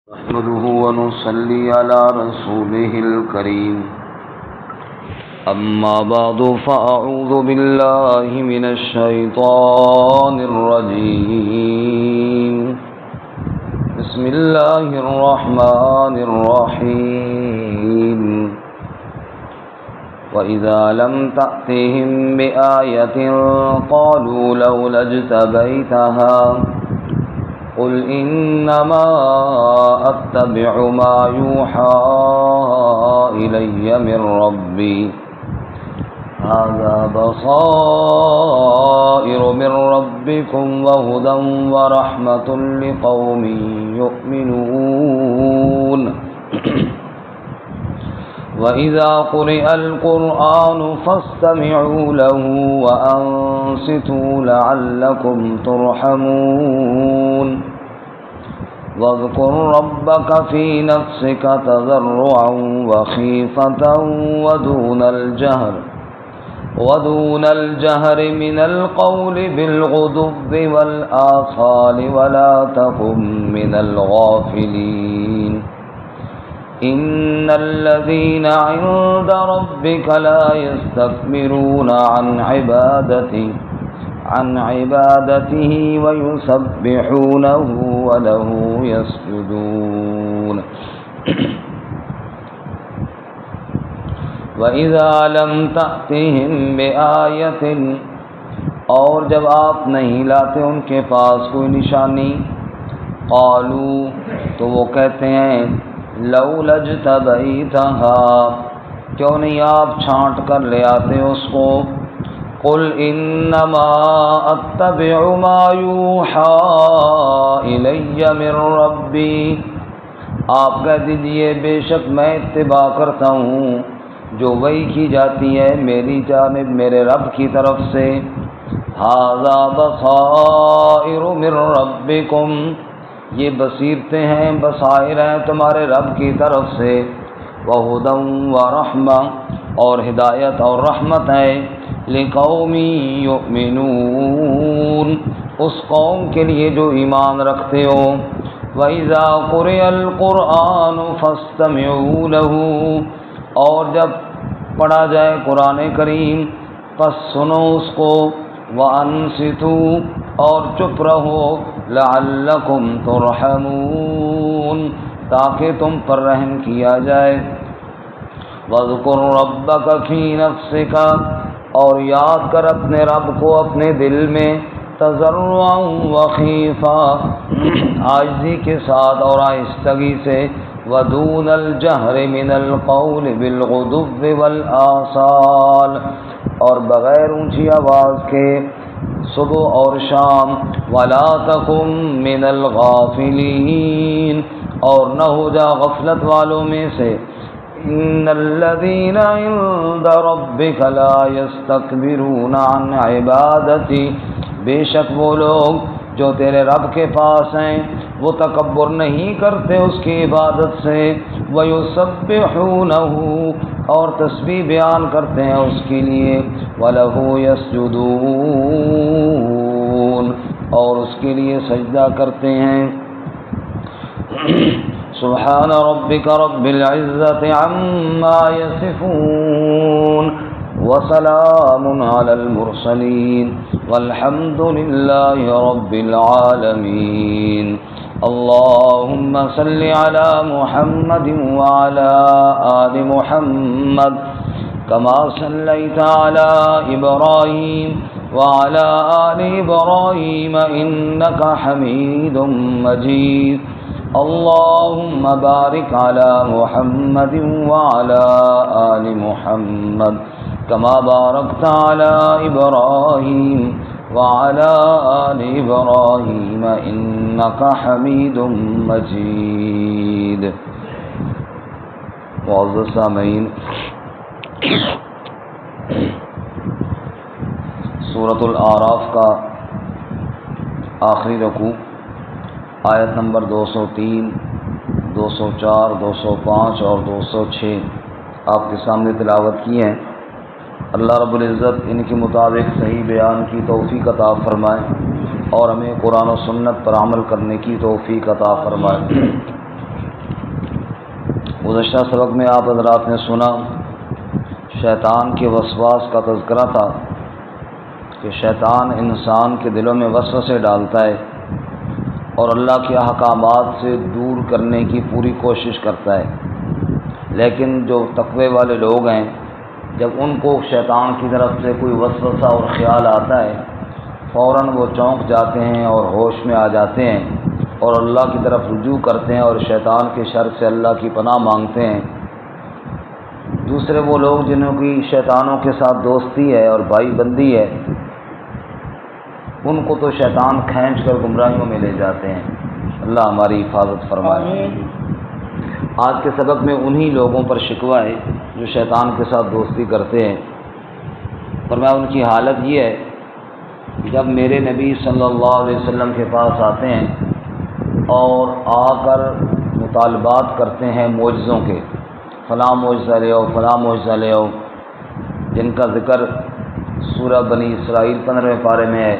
نحمده ونصلي على رسوله الكريم أما بعد فأعوذ بالله من الشيطان الرجيم بسم الله الرحمن الرحيم وإذا لم تأتهم بآية قالوا لولا اجتبيتها قل إنما أتبع ما يوحى إلي من ربي هذا بصائر من ربكم وهدى ورحمة لقوم يؤمنون وإذا قرئ القرآن فاستمعوا له وأنصتوا لعلكم ترحمون واذكر ربك في نفسك تضرعا وخيفة ودون الجهر من القول بالغضب والآصال ولا تكن من الغافلين إن الذين عند ربك لا يستكبرون عن عبادته ويسبحونه وله يسجدون وَإِذَا لَمْ تَأْتِهِمْ بِآيَةٍ اور جب آپ نہیں لاتے ان کے پاس کوئی نشانی قالوا تو وہ کہتے ہیں لولا اجتبیتھا کیوں نہیں آپ چھانٹ کر لے آتے اس کو قل انما اتبع ما یوحى الی من ربی آپ کہہ دیجئے بے شک میں اتباع کرتا ہوں جو وحی کی جاتی ہے میری جانب میرے رب کی طرف سے ھذا بصائر من ربکم یہ بصیرتیں ہیں بصائر ہیں تمہارے رب کی طرف سے وہدی ورحمہ اور ہدایت اور رحمت ہے لقوم یؤمنون اس قوم کے لیے جو ایمان رکھتے ہو وَإِذَا قُرِئَ الْقُرْآنُ فَاسْتَمِعُوا لَهُ اور جب پڑھا جائے قرآن کریم پس سنو اس کو وَأَنصِتُوا اور چپ رہو لعلکم ترحمون تاکہ تم پر رحم کیا جائے وَاذْكُرْ رَبَّكَ فِي نَفْسِكَ اور یاد کر اپنے رب کو اپنے دل میں تضرعا وخیفا عاجزی کے ساتھ اور آہستگی سے ودون الجہر من القول بالغدو والآصال اور بغیر اونچی آواز کے صبح اور شام ولا تکن من الغافلین اور نہ ہو جا غفلت والوں میں سے ان الذین عند ربک لا یستکبرون عن عبادتی بے شک وہ لوگ جو تیرے رب کے پاس ہیں وہ تکبر نہیں کرتے اس کی عبادت سے وَيُسَبِّحُونَهُ اور تسبیح بیان کرتے ہیں اس کے لیے وَلَهُ يَسْجُدُونَ اور اس کے لیے سجدہ کرتے ہیں سبحان ربک رب العزة عما يصفون وسلام على المرسلين والحمد لله رب العالمين اللهم صل على محمد وعلى آل محمد كما صليت على إبراهيم وعلى آل إبراهيم إنك حميد مجيد اللهم بارك على محمد وعلى آل محمد كما باركت على إبراهيم وعلى آل إبراهيم إنك حميد مجيد معزز سامعین سورۃ الاعراف کا آخری رکوع آیت نمبر 203 204 205 اور 206 آپ کے سامنے تلاوت کی ہیں اللہ رب العزت ان کے مطابق صحیح بیان کی توفیق عطا فرمائے اور ہمیں قرآن و سنت پر عمل کرنے کی توفیق عطا فرمائے۔ گزشتہ سبق میں آپ حضرات نے سنا شیطان کے وسواس کا تذکرہ تھا کہ شیطان انسان کے دلوں میں وسوسے ڈالتا ہے اور اللہ کے احکامات سے دور کرنے کی پوری کوشش کرتا ہے، لیکن جو تقوی والے لوگ ہیں جب ان کو شیطان کی طرف سے کوئی وسوسہ اور خیال آتا ہے فوراً وہ چونک جاتے ہیں اور ہوش میں آ جاتے ہیں اور اللہ کی طرف رجوع کرتے ہیں اور شیطان کے شر سے اللہ کی پناہ مانگتے ہیں۔ دوسرے وہ لوگ جنہوں کی شیطانوں کے ساتھ دوستی ہے اور بھائی بندی ہے، ان کو تو شیطان کھینچ کر گمراہیوں میں لے جاتے ہیں۔ اللہ ہماری حفاظت فرمائے۔ آج کے سبق میں انہی لوگوں پر شکوہ ہے جو شیطان کے ساتھ دوستی کرتے ہیں۔ فرمایا ان کی حالت یہ ہے کہ جب میرے نبی صلی اللہ علیہ وسلم کے پاس آتے ہیں اور آ کر مطالبات کرتے ہیں معجزوں کے، فلاں معجزہ لے آؤ، فلاں معجزہ لے آؤ، جن کا ذکر سورہ بنی اسرائیل 15ویں پارے میں ہے،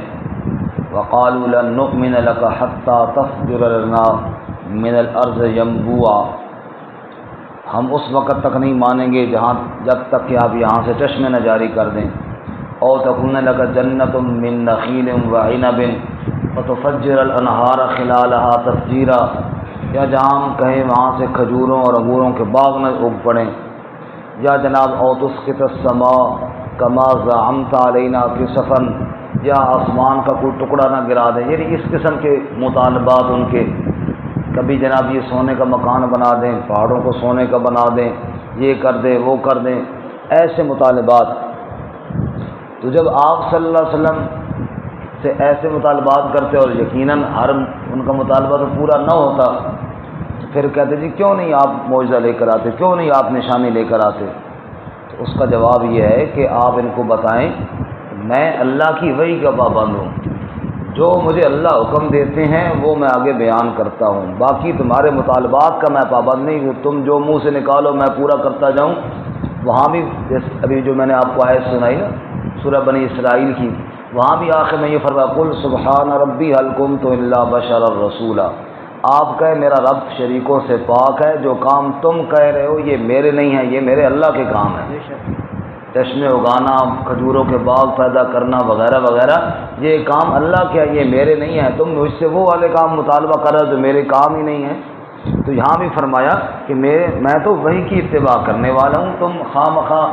وَقَالُوا لَن نُؤْمِنَ لَكَ حَتَّى تَفْجُرَ لَنَا مِنَ الْأَرْضِ يَنبُوعًا، ہم اس وقت تک نہیں مانیں گے جب تک کہ آپ یہاں سے چشمے نہ جاری کر دیں، او تَكُونَ لَكَ جَنَّةٌ مِّن نَخِيلٍ وَعِنَبٍ وَتُفَجِّرَ الْأَنْهَارَ خِلَالَهَا تَفْجِيرًا، یا جہاں ہم کہیں وہاں سے کھجوروں اور انگوروں کے باغ نہ اگ پڑیں، یا جناب او تسقط السماء كما زعمت علینا كسفا، یا آسمان کا کوئی ٹکڑا نہ گرا دیں، یعنی اس قسم کے مطالبات ان کے، کبھی جناب یہ سونے کا مکان بنا دیں، پہاڑوں کو سونے کا بنا دیں، یہ کر دیں وہ کر دیں، ایسے مطالبات۔ تو جب آپ صلی اللہ علیہ وسلم سے ایسے مطالبات کرتے اور یقیناً ہر ان کا مطالبہ تو پورا نہ ہوتا تو پھر کہتے جی کیوں نہیں آپ معجزہ لے کر آتے، کیوں نہیں آپ نشانی لے کر آتے؟ تو اس کا جواب یہ ہے کہ آپ ان کو بتائیں میں اللہ کی وحی کا پابند ہوں، جو مجھے اللہ حکم دیتے ہیں وہ میں آگے بیان کرتا ہوں، باقی تمہارے مطالبات کا میں پابند نہیں ہوں، تم جو منہ سے نکالو میں پورا کرتا جاؤں۔ وہاں بھی ابھی جو میں نے آپ کو آیت سنائی نا سورہ بنی اسرائیل کی، وہاں بھی آخر میں یہ فرمایا قل سبحان ربی هل کنت الا بشرا رسولا، آپ کہے میرا رب شریکوں سے پاک ہے، جو کام تم کہہ رہے ہو یہ میرے نہیں ہیں، یہ میرے اللہ کے کام ہیں، چشمے اگانا، کھجوروں کے باغ پیدا کرنا وغیرہ وغیرہ، یہ کام اللہ کے ہے، یہ میرے نہیں ہیں، تم مجھ سے وہ والے کام مطالبہ کر رہے ہو جو میرے کام ہی نہیں ہیں۔ تو یہاں بھی فرمایا کہ میں تو وحی کی اتباع کرنے والا ہوں، تم خواہ مخواہ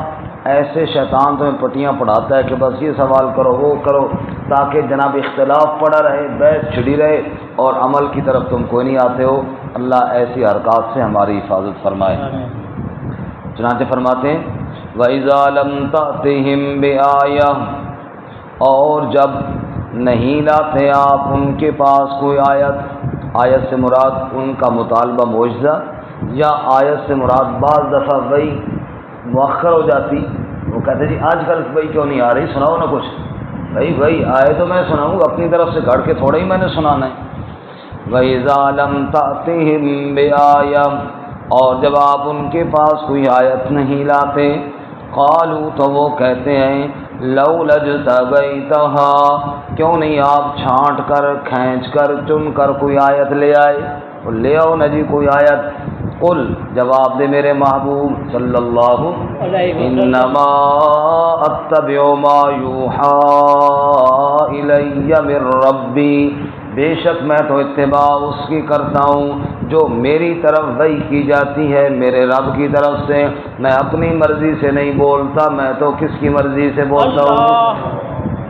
ایسے شیطان تمہیں پٹیاں پڑھاتا ہے کہ بس یہ سوال کرو وہ کرو، تاکہ جناب اختلاف پڑا رہے، بحث چھڑی رہے اور عمل کی طرف تم کوئی نہیں آتے ہو۔ اللہ ایسی حرکات سے ہماری حفاظت فرمائے۔ چنانچہ فرماتے ہیں وَإِذَا لَمْ تَأْتِهِمْ بِآيَةٍ، اور جب نہیں لاتے آپ ان کے پاس کوئی آیت، آیت سے مراد ان کا مطالبہ معجزہ، یا آیت سے مراد بعض دفعہ وہی مؤخر ہو جاتی، وہ کہتے جی آج کل وہی کیوں نہیں آ رہی، سناؤ نا کچھ، بھائی وہی آئے تو میں سناؤں گا، اپنی طرف سے گھڑ کے تھوڑا ہی میں نے سنانا ہے۔ وَإِذَا لَمْ تَأْتِهِمْ بِآيَةٍ، اور جب آپ ان کے پاس کوئی آیت نہیں لاتے، قالوا، تو وہ کہتے ہیں لولا اجتبیتها، کیوں نہیں آپ چھانٹ کر کھینچ کر چن کر کوئی آیت لے آئے، وہ لے آؤ نا جی کوئی آیت۔ قل، جواب دے میرے محبوب صلی اللہ علیہ وسلم، انما اتبع ما یوحى الی من ربی، بے شک میں تو اتباع اس کی کرتا ہوں جو میری طرف وحی کی جاتی ہے میرے رب کی طرف سے، میں اپنی مرضی سے نہیں بولتا، میں تو کس کی مرضی سے بولتا ہوں۔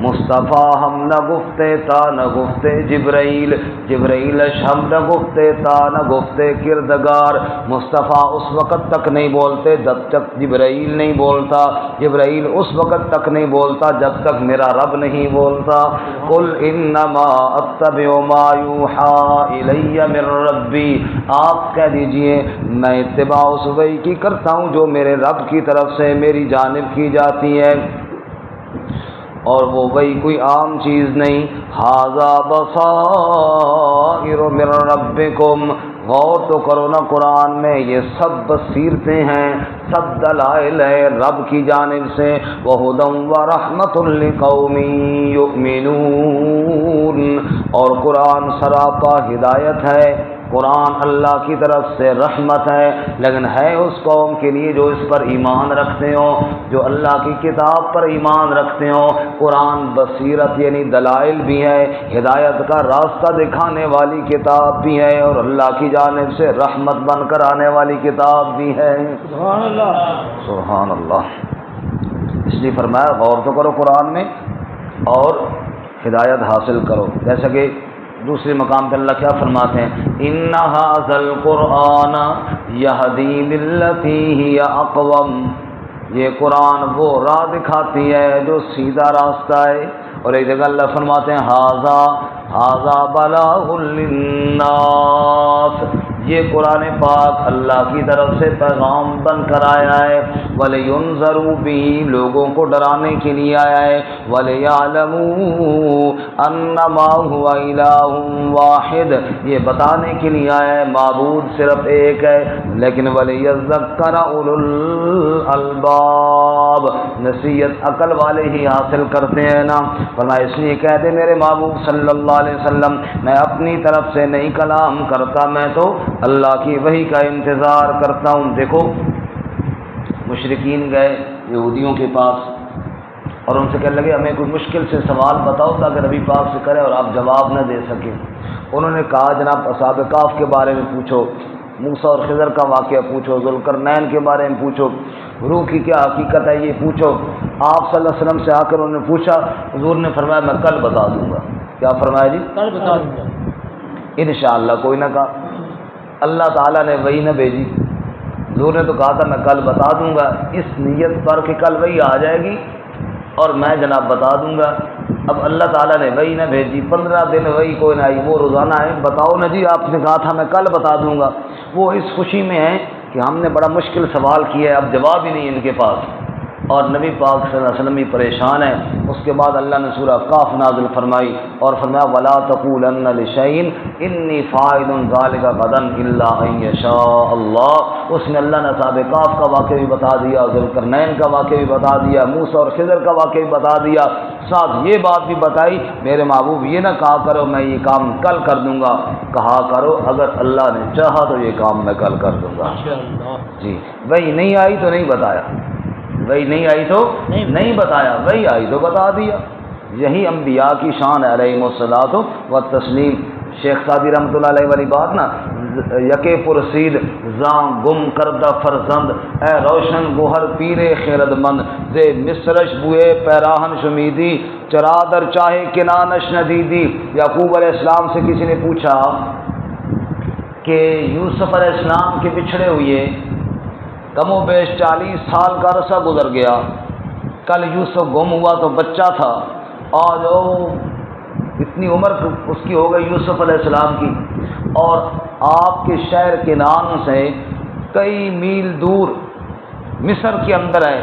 مصطفیٰ ہم نہ گفتے تا نہ گفتے جبرائیل، جبرائیلش ہم نہ گفتے تا نہ گفتے کردگار، مصطفیٰ اس وقت تک نہیں بولتے جب تک جبرائیل نہیں بولتا، جبرائیل اس وقت تک نہیں بولتا جب تک میرا رب نہیں بولتا۔ قل انما اتبع ما یوحى الی من ربی، آپ کہہ دیجئے میں اتباع اس وحی کی کرتا ہوں جو میرے رب کی طرف سے میری جانب کی جاتی ہے، اور وہ وہی کوئی عام چیز نہیں۔ ھذا بصائر من ربکم، غور تو کرو نا قرآن میں، یہ سب بصیرتیں ہیں، سب دلائل ہیں رب کی جانب سے۔ وہدی ورحمۃ لقوم یؤمنون، اور قرآن سراپا ہدایت ہے قرآن اللہ کی طرف سے رحمت ہے، لیکن ہے اس قوم کے لیے جو اس پر ایمان رکھتے ہوں، جو اللہ کی کتاب پر ایمان رکھتے ہوں۔ قرآن بصیرت یعنی دلائل بھی ہے، ہدایت کا راستہ دکھانے والی کتاب بھی ہے، اور اللہ کی جانب سے رحمت بن کر آنے والی کتاب بھی ہے۔ سبحان اللہ، سبحان اللہ۔ اس لیے فرمایا غور تو کرو قرآن میں اور ہدایت حاصل کرو۔ جیسا کہ دوسرے مقام پہ اللہ کیا فرماتے ہیں، ان ھذا القرآن یہدی للتی ہی اقوم، یہ قرآن وہ راہ دکھاتی ہے جو سیدھا راستہ ہے۔ اور ایک جگہ اللہ فرماتے ہیں ھذا بلاغ للناس، یہ قرآن پاک اللہ کی طرف سے پیغام بن کر آیا ہے، وَلِيُنذَرُوا بِهِ، لوگوں کو ڈرانے کے لیے آیا ہے، وَلِيَعْلَمُوا أَنَّمَا هُوَ إِلَٰهٌ وَاحِدٌ، یہ بتانے کے لیے آیا ہے معبود صرف ایک ہے، لیکن وَلِيَذَّكَّرَ أُولُو الْأَلْبَابِ، نصیحت عقل والے ہی حاصل کرتے ہیں نا۔ فرمایا اس لیے کہہ دے میرے محبوب صلی اللہ علیہ وسلم، میں اپنی طرف سے نہیں کلام کرتا، میں تو اللہ کی وحی کا انتظار کرتا ہوں۔ دیکھو مشرکین گئے یہودیوں کے پاس اور ان سے کہنے لگے ہمیں کوئی مشکل سے سوال بتاؤ تاکہ نبی پاک سے کرے اور آپ جواب نہ دے سکیں۔ انہوں نے کہا جناب اصحاب کہف کے بارے میں پوچھو، موسیٰ اور خضر کا واقعہ پوچھو، ذوالقرنین کے بارے میں پوچھو، روح کی کیا حقیقت ہے یہ پوچھو۔ آپ صلی اللہ علیہ وسلم سے آ کر انہوں نے پوچھا، حضور نے فرمایا میں کل بتا دوں گا۔ کیا فرمایا جی؟ کل بتا دوں گا انشاءاللہ۔ کوئی نہ کہا، اللہ تعالیٰ نے وہی نہ بھیجی، حضور نے تو کہا تھا میں کل بتا دوں گا، اس نیت پر کہ کل وہی آ جائے گی اور میں جناب بتا دوں گا۔ اب اللہ تعالیٰ نے وہی نہ بھیجی، 15 دن وہی کوئی نہ آئی، وہ روزانہ ہے بتاؤ نا جی آپ نے کہا تھا میں کل بتا دوں گا۔ وہ اس خوشی میں ہیں کہ ہم نے بڑا مشکل سوال کیا ہے، اب جواب ہی نہیں ان کے پاس، اور نبی پاک صلی اللہ علیہ وسلم بھی پریشان ہے۔ اس کے بعد اللہ نے سورہ قاف نازل فرمائی اور فرمایا وَلَا تَقُولَنَّ لِشَيْءٍ إِنِّي فَاعِلٌ ذَلِكَ غَدًا إِلَّا أَن يَشَاءَ اللَّهُ۔ اس میں اللہ نے اصحاب کہف کا واقعہ بھی بتا دیا، ذوالقرنین کا واقعہ بھی بتا دیا، موسیٰ اور خضر کا واقعہ بھی بتا دیا، ساتھ یہ بات بھی بتائی میرے محبوب یہ نہ کہا کرو میں یہ کام کل کر دوں گا، کہا کرو اگر اللہ نے چاہا تو یہ کام میں کل کر دوں گا۔ جی وہی نہیں آئی تو نہیں بتایا، وہی نہیں آئی تو نہیں بتایا، وہی آئی تو بتا دیا۔ یہی انبیاء کی شان ہے علیہم الصلاۃ والتسلیم۔ شیخ سعدی رحمۃ اللہ علیہ والی بات نا، یکے پرسید زاں گم کردہ فرزند، اے روشن گوہر پیرے خیرد مند، زے مصرش بوئے پیراہن شمیدی، چرادر چاہے کنانش ندیدی۔ یعقوب علیہ السلام سے کسی نے پوچھا کہ یوسف علیہ السلام کے بچھڑے ہوئے کم و بیش 40 سال کا عرصہ گزر گیا، کل یوسف گم ہوا تو بچہ تھا، آج اتنی عمر اس کی ہو گئی یوسف علیہ السلام کی، اور آپ کے شہر کنعان سے کئی میل دور مصر کے اندر ہے،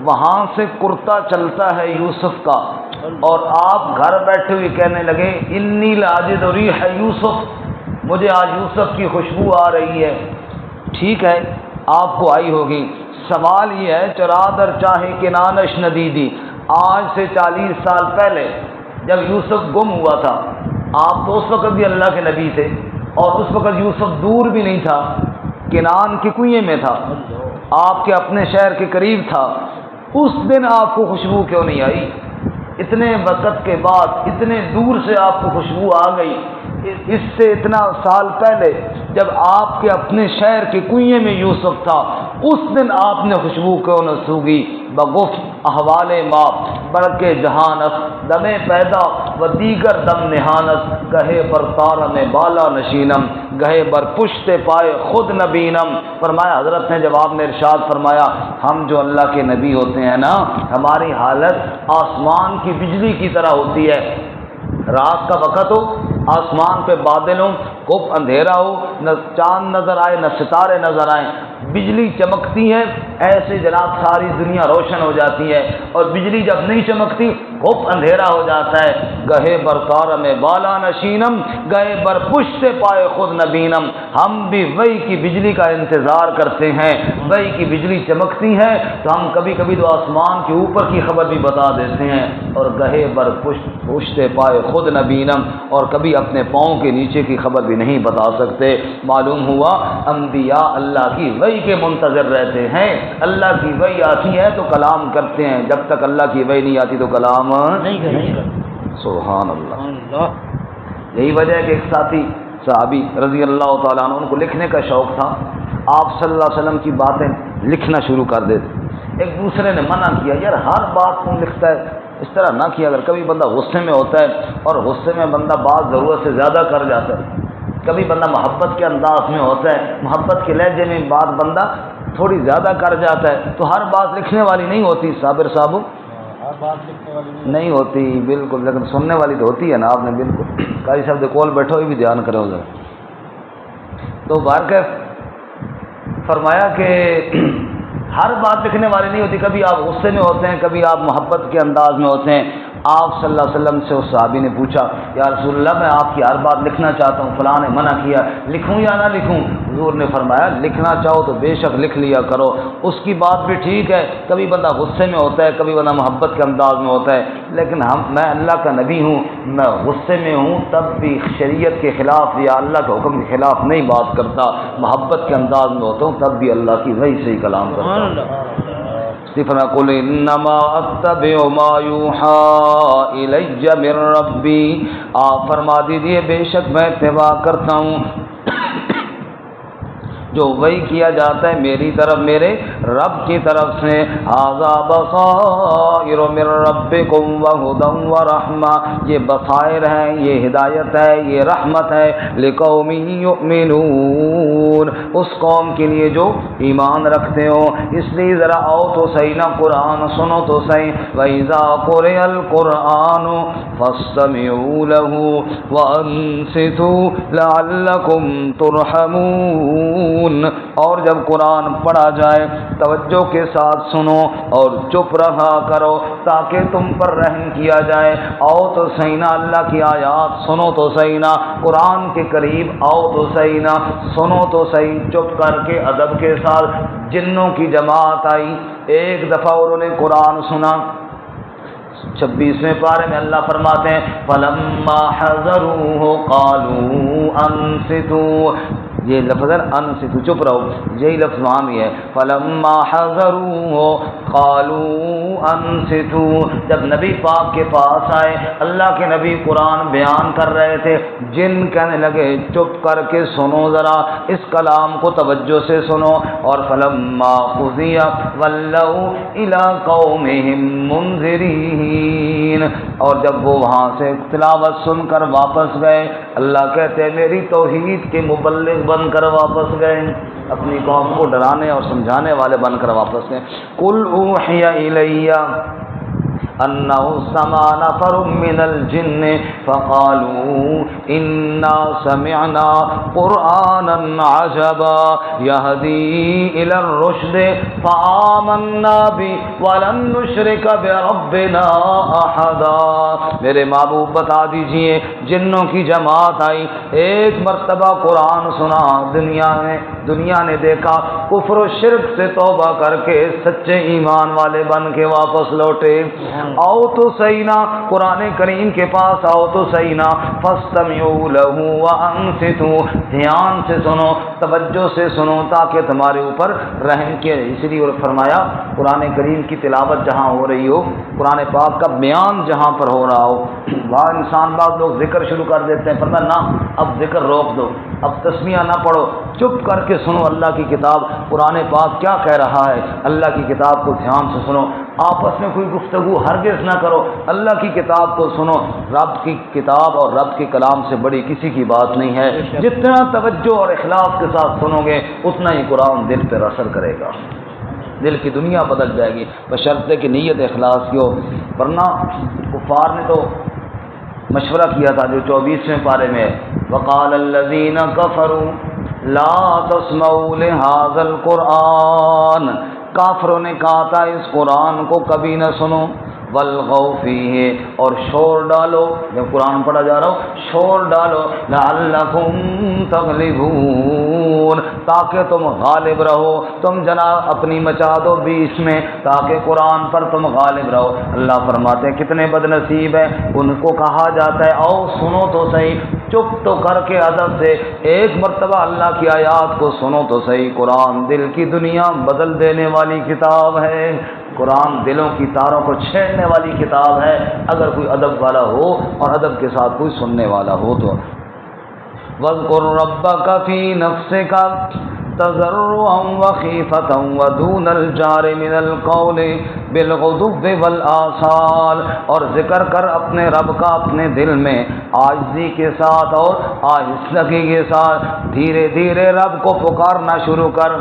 وہاں سے کرتا چلتا ہے یوسف کا، اور آپ گھر بیٹھے ہوئے کہنے لگے انی لاجد ریح یوسف، مجھے آج یوسف کی خوشبو آ رہی ہے۔ ٹھیک ہے آپ کو آئی ہوگی، سوال یہ ہے چرادر چاہے کنانش ندیدی، آج سے 40 سال پہلے جب یوسف گم ہوا تھا، آپ تو اس وقت بھی اللہ کے نبی تھے، اور اس وقت یوسف دور بھی نہیں تھا، کنعان کے کنویں میں تھا، آپ کے اپنے شہر کے قریب تھا، اس دن آپ کو خوشبو کیوں نہیں آئی؟ اتنے وقت کے بعد اتنے دور سے آپ کو خوشبو آ گئی، اس سے اتنا سال پہلے جب آپ کے اپنے شہر کے کنویں میں یوسف تھا، اس دن آپ نے خوشبو کیوں نہ سوگی؟ بگفت احوال ما بڑھ کے جہانت، دم پیدا و دیگر دم نہانت، گہے پر تارم بالا نشینم، گہے بر پشت پائے خود نبینم۔ فرمایا حضرت نے جواب میں ارشاد فرمایا ہم جو اللہ کے نبی ہوتے ہیں نا، ہماری حالت آسمان کی بجلی کی طرح ہوتی ہے، رات کا وقت ہو، آسمان پہ بادل ہوں، خوب اندھیرا ہو، نہ چاند نظر آئے نہ ستارے نظر آئیں، بجلی چمکتی ہے ایسے جناب ساری دنیا روشن ہو جاتی ہے، اور بجلی جب نہیں چمکتی خوب اندھیرا ہو جاتا ہے۔ گہے بر تار میں بالا نشینم، گئے بر پشت پائے خود نبینم۔ ہم بھی وہی کی بجلی کا انتظار کرتے ہیں، وہی کی بجلی چمکتی ہے تو ہم کبھی کبھی تو آسمان کے اوپر کی خبر بھی بتا دیتے ہیں، اور گہے بر پشت پائے خود نبینم، اور کبھی اپنے پاؤں کے نیچے کی خبر بھی نہیں بتا سکتے۔ معلوم ہوا انبیاء اللہ کی وحی کے منتظر رہتے ہیں، اللہ کی وحی آتی ہے تو کلام کرتے ہیں، جب تک اللہ کی وحی نہیں آتی تو کلام نہیں کرتے۔ سبحان اللہ۔ یہی وجہ ہے کہ ایک ساتھی صحابی رضی اللہ تعالیٰ عنہ، ان کو لکھنے کا شوق تھا، آپ صلی اللہ علیہ وسلم کی باتیں لکھنا شروع کر دیتے۔ ایک دوسرے نے منع کیا، یار ہر بات کیوں لکھتا ہے، اس طرح نہ کیا، اگر کبھی بندہ غصے میں ہوتا ہے اور غصے میں بندہ بات ضرورت سے زیادہ کر جاتا ہے، کبھی بندہ محبت کے انداز میں ہوتا ہے، محبت کے لہجے میں بات بندہ تھوڑی زیادہ کر جاتا ہے، تو ہر بات لکھنے والی نہیں ہوتی صابر صاحب، ہر بات لکھنے والی نہیں ہوتی بالکل، لیکن سننے والی تو ہوتی ہے نا۔ آپ نے بالکل قاری صاحب دے کول بیٹھو بھی دھیان کرو ذرا۔ تو بارکیف فرمایا کہ ہر بات لکھنے والی نہیں ہوتی، کبھی آپ غصے میں ہوتے ہیں، کبھی آپ محبت کے انداز میں ہوتے ہیں۔ آپ صلی اللہ علیہ وسلم سے اس صحابی نے پوچھا، یا رسول اللہ میں آپ کی ہر بات لکھنا چاہتا ہوں، فلاں نے منع کیا، لکھوں یا نہ لکھوں؟ حضور نے فرمایا لکھنا چاہو تو بے شک لکھ لیا کرو، اس کی بات بھی ٹھیک ہے، کبھی بندہ غصے میں ہوتا ہے، کبھی بندہ محبت کے انداز میں ہوتا ہے، لیکن میں اللہ کا نبی ہوں، میں غصے میں ہوں تب بھی شریعت کے خلاف یا اللہ کے حکم کے خلاف نہیں بات کرتا، محبت کے انداز میں ہوتا ہوں تب بھی اللہ کی وحی سے ہی کلام کرتا ہوں۔ قل انما اتبع ما یوحى الی من ربی، آپ فرما دیجئے بے شک میں اتباع کرتا ہوں جو وہی کیا جاتا ہے میری طرف، میرے رب کی طرف سے۔ ھذا بصائر من ربکم وھدی ورحمۃ، یہ بصائر ہے، یہ ہدایت ہے، یہ رحمت ہے، لقوم یؤمنون، اس قوم کے لیے جو ایمان رکھتے ہو۔ اس لیے ذرا آؤ تو صحیح نا، قرآن سنو تو صحیح۔ وَإِذَا قُرِئَ الْقُرْآنُ فَاسْتَمِعُوا لَهُ وَأَنصِتُوا لَعَلَّكُمْ تُرْحَمُونَ، اور جب قرآن پڑھا جائے توجہ کے ساتھ سنو اور چپ رہا کرو تاکہ تم پر رحم کیا جائے۔ آؤ تو صحیح نا، اللہ کی آیات سنو تو صحیح نا، قرآن کے قریب آؤ تو صحیح نا، سنو تو صحیح چپ کر کے ادب کے ساتھ۔ جنوں کی جماعت آئی، ایک دفعہ انہوں نے قرآن سنا، 26ویں پارے میں اللہ فرماتے ہیں فَلَمَّا حَضَرُوهُ قَالُوا أَنصِتُوا، یہ لفظ ہے انصتو، چپ رہو، یہی لفظ وہاں بھی ہے فَلَمَّا حَضَرُوهُ قَالُوا أَنصِتُوا، جب نبی پاک کے پاس آئے، اللہ کے نبی قرآن بیان کر رہے تھے، جن کہنے لگے چپ کر کے سنو، ذرا اس کلام کو توجہ سے سنو۔ اور فَلَمَّا قُضِيَ وَلَّوْا إِلَىٰ قَوْمِهِمْ مُنذِرِينَ، اور جب وہ وہاں سے تلاوت سن کر واپس گئے، اللہ کہتے ہیں میری توحید کے مبلغ بن کر واپس گئے، اپنی قوم کو ڈرانے اور سمجھانے والے بن کر واپس گئے۔ قُلْ أُوحِيَ إِلَيَّ أَنَّهُ سَمِعَ نَفَرٌ مِّنَ الْجِنِّ فَقَالُوا إِنَّا سَمِعْنَا قُرْآنًا عَجَبًا يَهْدِي إِلَى الرُّشْدِ فَآمَنَّا بِهِ وَلَن نُّشْرِكَ بِرَبِّنَا أَحَدًا، میرے محبوب بتا دیجئے جنوں کی جماعت آئی، ایک مرتبہ قرآن سنا، دنیا نے دیکھا، کفر و شرک سے توبہ کر کے سچے ایمان والے بن کے واپس لوٹے۔ آؤ تو صحیح نا، قرآن کریم کے پاس آؤ تو صحیح نا، فَاسْتَمِعُوا لَهُ وَأَنصِتُوا، دھیان سے سنو، توجہ سے سنو تاکہ تمہارے اوپر رحم کیا جائے۔ اس لیے فرمایا قرآن کریم کی تلاوت جہاں ہو رہی ہو، قرآن پاک کا بیان جہاں پر ہو رہا ہو، وہاں انسان بعض لوگ ذکر شروع کر دیتے ہیں، فرمایا نہ، اب ذکر روک دو، اب تسمیہ نہ پڑھو، چپ کر کے سنو اللہ کی کتاب، قرآن پاک کیا کہہ رہا ہے، اللہ کی کتاب کو دھیان سے سنو۔ آپس میں کوئی گفتگو ہرگز نہ کرو، اللہ کی کتاب کو سنو، رب کی کتاب اور رب کے کلام سے بڑی کسی کی بات نہیں ہے، جتنا توجہ اور اخلاص کے ساتھ سنو گے اتنا ہی قرآن دل پر اثر کرے گا، دل کی دنیا بدل جائے گی، بشرطے کہ نیت اخلاص کی ہو۔ ورنہ کفار نے تو مشورہ کیا تھا جو 24ویں پارے میں ہے، وقال الذین کفروا لا تسمعوا لهذا القرآن، کافروں نے کہا تھا اس قرآن کو کبھی نہ سنو، والغوا فیہ، اور شور ڈالو، جب قرآن پڑھا جا رہا ہو شور ڈالو، لعلکم تغلبون، تاکہ تم غالب رہو، تم جناب اپنی مچا دو بیچ میں تاکہ قرآن پر تم غالب رہو۔ اللہ فرماتے ہیں کتنے بد نصیب ہیں، ان کو کہا جاتا ہے آؤ سنو تو صحیح، چپ تو کر کے ادب سے ایک مرتبہ اللہ کی آیات کو سنو تو صحیح۔ قرآن دل کی دنیا بدل دینے والی کتاب ہے، قرآن دلوں کی تاروں کو چھیڑنے والی کتاب ہے، اگر کوئی ادب والا ہو اور ادب کے ساتھ کوئی سننے والا ہو تو۔ وَاذْكُرْ رَبَّكَ فِي نَفْسِكَ تَضَرُّعًا وَخِيفَةً وَدُونَ الْجَهْرِ مِنَ الْقَوْلِ بِالْغُدُوِّ وَالْآصَالِ، اور ذکر کر اپنے رب کا اپنے دل میں عاجزی کے ساتھ اور آہستگی کے ساتھ، دھیرے دھیرے رب کو پکارنا شروع کر۔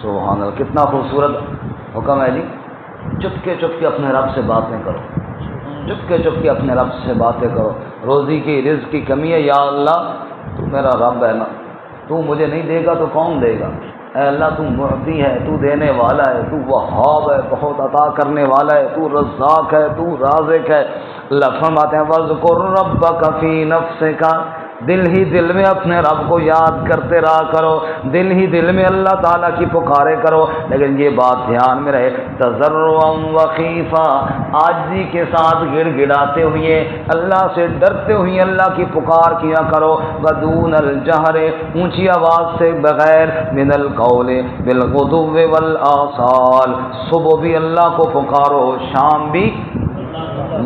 سبحان اللہ، کتنا خوبصورت حکم ہے جی، چپکے چپکے اپنے رب سے باتیں کرو، چپکے چپکے اپنے رب سے باتیں کرو۔ روزی کی رزق کی کمی ہے، یا اللہ تو میرا رب ہے نا، تو مجھے نہیں دے گا تو کون دے گا؟ اے اللہ تو معطی ہے، تو دینے والا ہے، تو وہاب ہے، بہت عطا کرنے والا ہے، تو رزاق ہے، تو رازق ہے۔ اللہ فرماتے ہیں وَاذْكُرْ رَبَّكَ فِي نَفْسِكَ، دل ہی دل میں اپنے رب کو یاد کرتے رہا کرو، دل ہی دل میں اللہ تعالیٰ کی پکارے کرو، لیکن یہ بات دھیان میں رہے تضرعا وخیفا، عاجزی کے ساتھ گڑ گڑاتے ہوئے اللہ سے ڈرتے ہوئے اللہ کی پکار کیا کرو، ودون الجہر، اونچی آواز سے بغیر، من القول بالغدو والآصال، صبح بھی اللہ کو پکارو شام بھی،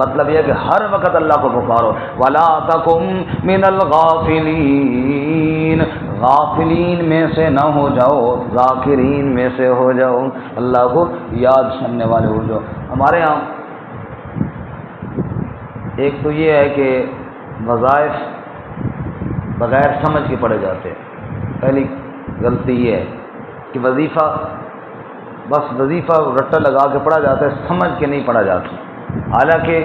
مطلب یہ کہ ہر وقت اللہ کو پکارو۔ وَلَا تَكُن مِّنَ الْغَافِلِينَ، غافلین میں سے نہ ہو جاؤ، ذاکرین میں سے ہو جاؤ، اللہ کو یاد کرنے والے ہو جاؤ۔ ہمارے ہاں ایک تو یہ ہے کہ وظائف بغیر سمجھ کے پڑھے جاتے ہیں، پہلی غلطی یہ ہے کہ وظیفہ بس وظیفہ رٹا لگا کے پڑھا جاتا ہے، سمجھ کے نہیں پڑھا جاتا، حالانکہ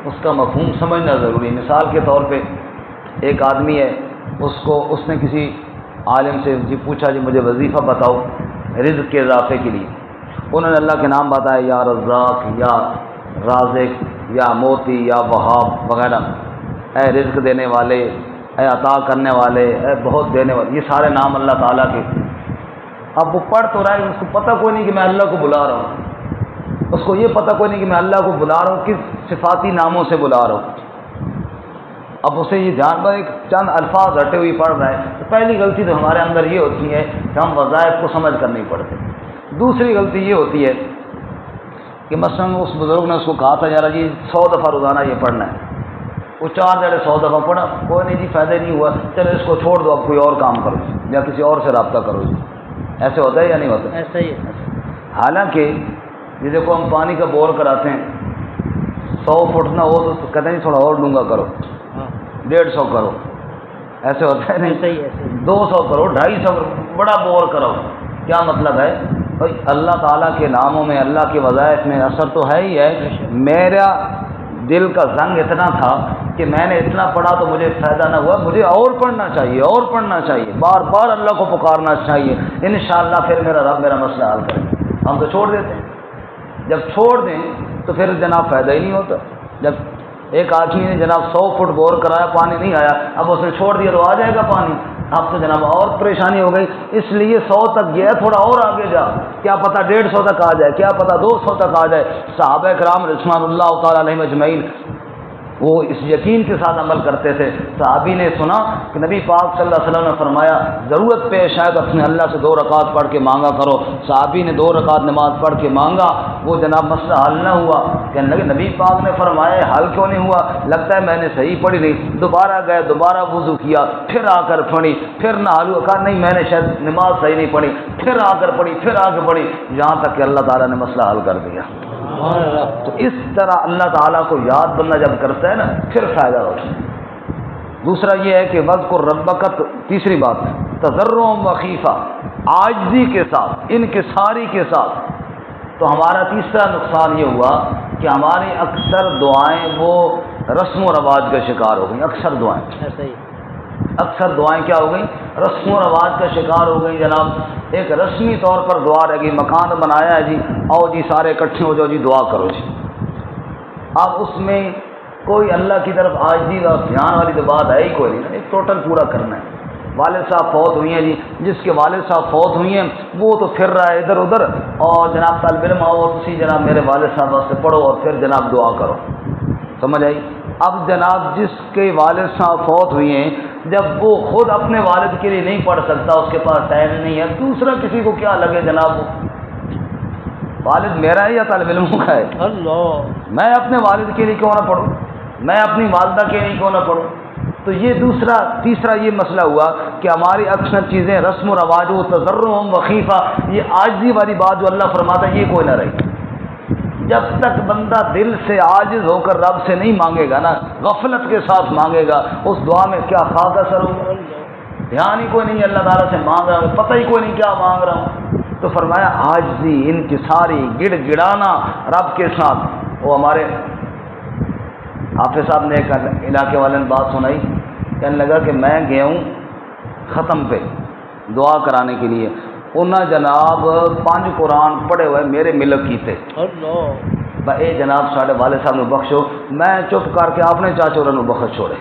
اس کا مفہوم سمجھنا ضروری ہے۔ مثال کے طور پہ ایک آدمی ہے، اس نے کسی عالم سے جی پوچھا جی مجھے وظیفہ بتاؤ رزق کے اضافے کے لیے، انہوں نے اللہ کے نام بتائے، یا رزاق، یا رازق، یا موتی، یا وہاب وغیرہ، اے رزق دینے والے، اے عطا کرنے والے، اے بہت دینے والے، یہ سارے نام اللہ تعالیٰ کے۔ اب وہ پڑھ تو رہا ہے، اس کو پتہ کوئی نہیں کہ میں اللہ کو بلا رہا ہوں، اس کو یہ پتہ کوئی نہیں کہ میں اللہ کو بلا رہا ہوں، کس صفاتی ناموں سے بلا رہا ہوں۔ اب اسے یہ جانور ایک چند الفاظ ہٹے ہوئی پڑھ رہا ہے، تو پہلی غلطی تو ہمارے اندر یہ ہوتی ہے کہ ہم وظائف کو سمجھ کر نہیں پڑھتے۔ دوسری غلطی یہ ہوتی ہے کہ مثلاً اس بزرگ نے اس کو کہا تھا یار جی 100 دفعہ روزانہ یہ پڑھنا ہے، وہ 4 جڑے 100 دفعہ پڑھا، کوئی نہیں جی فائدہ نہیں ہوا، چلو اس کو چھوڑ دو، اب کوئی اور کام کرو یا کسی اور سے رابطہ کرو جی۔ ایسے ہوتا ہے یا نہیں ہوتا؟ ایسا ہی ہے۔ حالانکہ یہ دیکھو ہم پانی کا بور کراتے ہیں، 100 فٹ نہ ہو تو کہتے ہیں تھوڑا اور ڈونگا کرو، 150 کرو، ایسے ہوتا ہے نہیں، 200 کرو، 250 کرو، بڑا بور کرو۔ کیا مطلب ہے؟ بھائی اللہ تعالیٰ کے ناموں میں، اللہ کے وظائف میں اثر تو ہے ہی ہے۔ میرا دل کا زنگ اتنا تھا کہ میں نے اتنا پڑھا تو مجھے فائدہ نہ ہوا، مجھے اور پڑھنا چاہیے، اور پڑھنا چاہیے، بار بار اللہ کو پکارنا چاہیے، انشاءاللہ پھر میرا رب میرا مسئلہ حل کرے گا۔ ہم تو چھوڑ دیتے ہیں، جب چھوڑ دیں تو پھر جناب فائدہ ہی نہیں ہوتا۔ جب ایک آدمی نے جناب 100 فٹ بور کرایا، پانی نہیں آیا، اب اس نے چھوڑ دیا تو آ جائے گا پانی، اب تو جناب اور پریشانی ہو گئی۔ اس لیے 100 تک گیا، تھوڑا اور آگے جا، کیا پتہ 150 تک آ جائے، کیا پتہ 200 تک آ جائے۔ صحابہ کرام رضوان اللہ تعالیٰ علیہم اجمعین وہ اس یقین کے ساتھ عمل کرتے تھے۔ صحابی نے سنا کہ نبی پاک صلی اللہ علیہ وسلم نے فرمایا ضرورت پیش آئے تو اپنے اللہ سے 2 رکعت پڑھ کے مانگا کرو۔ صحابی نے 2 رکعت نماز پڑھ کے مانگا، وہ جناب مسئلہ حل نہ ہوا، کہنے لگے نبی پاک نے فرمایا حل کیوں نہیں ہوا؟ لگتا ہے میں نے صحیح پڑھی نہیں۔ دوبارہ گئے، دوبارہ وضو کیا، پھر آ کر پڑھی، پھر نہ حل ہوا، کہا نہیں میں نے شاید نماز صحیح نہیں پڑھی، پھر آ کر پڑھی، پھر آ کے پڑھی، یہاں تک کہ اللہ تعالیٰ نے مسئلہ حل کر دیا۔ تو اس طرح اللہ تعالیٰ کو یاد بندہ جب کرتا ہے نا پھر فائدہ ہوتا ہے۔ دوسرا یہ ہے کہ وذکر ربک، تیسری بات تضرع و خیفہ، عاجزی کے ساتھ، انکساری کے ساتھ۔ تو ہمارا تیسرا نقصان یہ ہوا کہ ہماری اکثر دعائیں وہ رسم و رواج کا شکار ہو گئیں، اکثر دعائیں اکثر دعائیں کیا ہو گئیں؟ رسم و رواج کا شکار ہو گئی جناب. ایک رسمی طور پر دعا رہ گئی، مکان بنایا ہے جی، آؤ جی سارے اکٹھے ہو جاؤ جی دعا کرو جی. اب اس میں کوئی اللہ کی طرف عاجزی اور دھیان والی تو بات ہے ہی کوئی نہیں. ایک ٹوٹل پورا کرنا ہے. والد صاحب فوت ہوئی ہیں جی، جس کے والد صاحب فوت ہوئی ہیں وہ تو پھر رہا ہے ادھر ادھر، اور جناب طالب علم آؤ اسی جناب میرے والد صاحب واسطے پڑھو اور پھر جناب دعا کرو. سمجھ آئی؟ اب جناب جس کے والد صاحب فوت ہوئی ہیں، جب وہ خود اپنے والد کے لیے نہیں پڑھ سکتا، اس کے پاس ٹائم نہیں ہے، دوسرا کسی کو کیا لگے جناب؟ والد میرا ہے یا طالب علموں کا ہے؟ اللہ، میں اپنے والد کے لیے کیوں نہ پڑھوں، میں اپنی والدہ کے لیے کیوں نہ پڑھوں؟ تو یہ تیسرا یہ مسئلہ ہوا کہ ہماری اکثر چیزیں رسم و رواج و تضرع و خیفہ، یہ عاجزی والی بات جو اللہ فرماتا ہے یہ کوئی نہ رہی. جب تک بندہ دل سے عاجز ہو کر رب سے نہیں مانگے گا نا، غفلت کے ساتھ مانگے گا، اس دعا میں کیا خاص اثر ہوگا؟ دھیان ہی کوئی نہیں اللہ تعالیٰ سے مانگ رہا ہوں، پتہ ہی کوئی نہیں کیا مانگ رہا ہوں. تو فرمایا عاجزی، انکساری، گڑ گڑانا رب کے ساتھ. وہ ہمارے حافظ صاحب نے ایک علاقے والے نے بات سنائی، کہنے لگا کہ میں گیا ہوں ختم پہ دعا کرانے کے لیے، انہاں جناب 5 قرآن پڑھے ہوئے میرے ملک کی تھے. اے جناب ساڑھے والد صاحب نے بخشو، میں چپ کر کے آپ نے چاچو رنو بخش چھوڑے.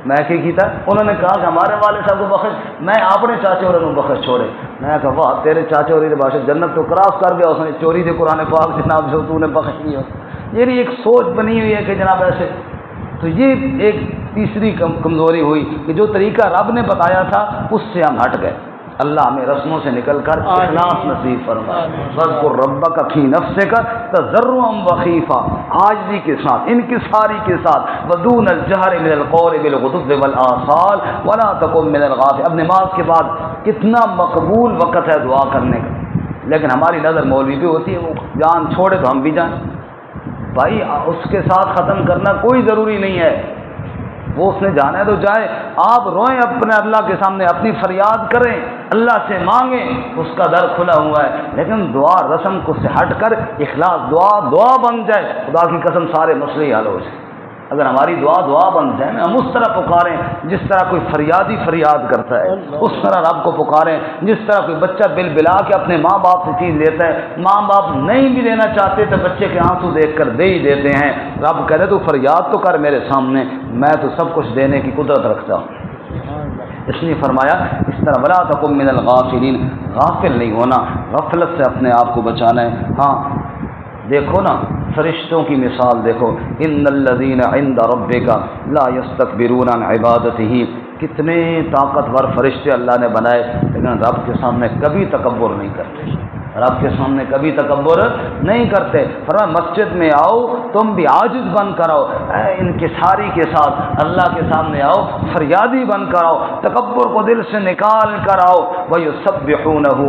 میں کیا کیتا؟ انہوں نے کہا کہ ہمارے والد صاحب کو بخش، میں اپنے چاچو رنو بخش چھوڑے. میں کہا واہ تیرے چاچو ری بخش جنت تو کراس کر گیا، اس نے چوری سے قرآن پاک جناب جو تو نے بخش دیا. یہ ایک سوچ بنی ہوئی ہے کہ جناب ایسے. تو یہ ایک تیسری کمزوری ہوئی کہ جو طریقہ رب نے بتایا تھا اس سے ہم ہٹ گئے. اللہ ہمیں رسموں سے نکل کر اخلاص نصیب فرمائے. وَاذْكُرْ رَبَّكَ فِي نَفْسِكَ تَضَرُّعًا وَخِيفًا، عاجزی کے ساتھ، انکساری کے ساتھ، وَدُونَ الْجَهْرِ مِنَ الْقَوْلِ بِالْغُدُوِّ وَالْآصَالِ وَلَا تَكُن مِنَ الْغَافِلِينَ. اب نماز کے بعد کتنا مقبول وقت ہے دعا کرنے کا، لیکن ہماری نظر مولوی بھی ہوتی ہے، وہ جان چھوڑے تو ہم بھی جائیں. بھائی اس کے ساتھ ختم کرنا کوئی ضروری نہیں ہے، وہ اس نے جانا ہے تو جائے. آپ روئیں اپنے اللہ کے سامنے، اپنی فریاد کریں، اللہ سے مانگیں، اس کا در کھلا ہوا ہے. لیکن دعا رسم کو سے ہٹ کر اخلاص دعا بن جائے، خدا کی قسم سارے مسئلے حل ہو جائیں. اگر ہماری دعا بن جائے نا، ہم اس طرح پکاریں جس طرح کوئی فریادی فریاد کرتا ہے، اس طرح رب کو پکاریں جس طرح کوئی بچہ بل بلا کے اپنے ماں باپ سے چیز لیتا ہے. ماں باپ نہیں بھی لینا چاہتے تو بچے کے آنسو دیکھ کر دے ہی دیتے ہیں. رب کہہ رہے تو فریاد تو کر میرے سامنے، میں تو سب کچھ دینے کی قدرت رکھتا ہوں. اس لیے فرمایا اس طرح ولا تکن من الغافلین، غافل نہیں ہونا، غفلت سے اپنے آپ کو بچانا ہے. ہاں دیکھو نا فرشتوں کی مثال دیکھو، ان الذین عند ربک لا یستکبرون عن عبادتہ، کتنے طاقتور فرشتے اللہ نے بنائے، لیکن رب کے سامنے کبھی تکبر نہیں کرتے، رب کے سامنے کبھی تکبر نہیں کرتے. فرمایا مسجد میں آؤ تم بھی عاجز بن کر آؤ، انکساری کے ساتھ اللہ کے سامنے آؤ، فریادی بن کر آؤ، تکبر کو دل سے نکال کر آؤ. وَيُسَبِّحُونَهُ،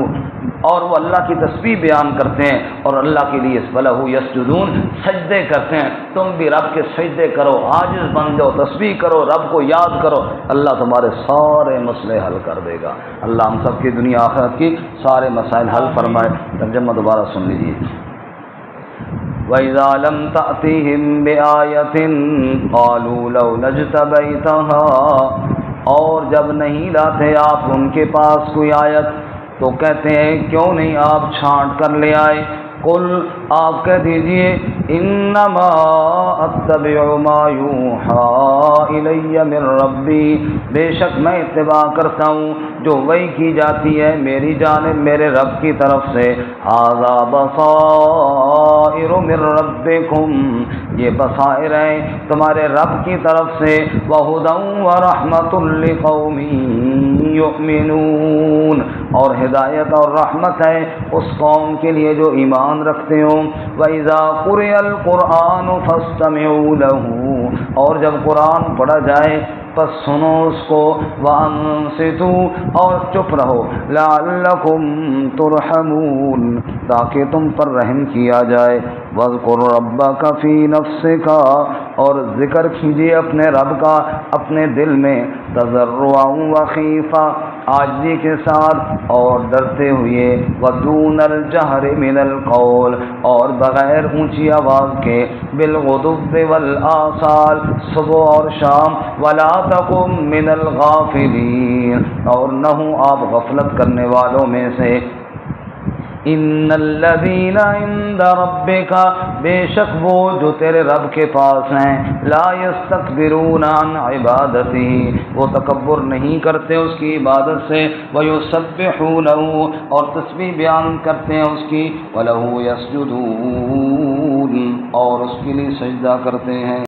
اور وہ اللہ کی تسبیح بیان کرتے ہیں اور اللہ کے لیے وَلَهُ يَسْجُدُونَ، سجدے کرتے ہیں. تم بھی رب کے سجدے کرو، عاجز بن جاؤ، تسبیح کرو، رب کو یاد کرو، اللہ تمہارے سارے مسئلے حل کر دے گا. اللہ ہم سب کی دنیا آخرت کی سارے مسائل حل فرمائے. ترجمہ دوبارہ سن لیجیے. وَإِذَا لَمْ تَأْتِهِمْ بِآيَةٍ قَالُوا لَوْلَا اجْتَبَيْتَهَا، اور جب نہیں لاتے آپ ان کے پاس کوئی آیت تو کہتے ہیں کیوں نہیں آپ چھانٹ کر لے آئے. قل، آپ کہہ دیجئے انما اتبع ما یوحی الی من ربی، بے شک میں اتباع کرتا ہوں جو وحی کی جاتی ہے میری جانب میرے رب کی طرف سے. ھذا بصائر من ربکم، یہ بصائر ہیں تمہارے رب کی طرف سے. وہدی ورحمۃ لقوم یؤمنون، اور ہدایت اور رحمت ہے اس قوم کے لیے جو ایمان رکھتے ہوں. وَإِذَا قُرِئَ الْقُرْآنُ فَاسْتَمِعُوا لَهُ، اور جب قرآن پڑھا جائے پس سنو اس کو. وَأَنصِتُوا، اور چپ رہو. لَعَلَّكُمْ تُرْحَمُونَ، تاکہ تم پر رحم کیا جائے. وَاذْكُرْ رَبَّكَ فِي نَفْسِكَ، اور ذکر کیجیے اپنے رب کا اپنے دل میں. تَضَرُّعًا وَخِیفًا، عاجزی کے ساتھ اور ڈرتے ہوئے، ودون الجہر من القول اور بغیر اونچی آواز کے، بالغدو والآصال صبح اور شام، ولا تکن من الغافلین اور نہ ہوں آپ غفلت کرنے والوں میں سے۔ ان الذین عند ربک بے شک وہ جو تیرے رب کے پاس ہیں، لا یستکبرون عن عبادتہ وہ تکبر نہیں کرتے اس کی عبادت سے، ویسبحونہ اور تسبیح بیان کرتے ہیں اس کی، وَلَهُ يَسْجُدُونَ اور اس کے لیے سجدہ کرتے ہیں۔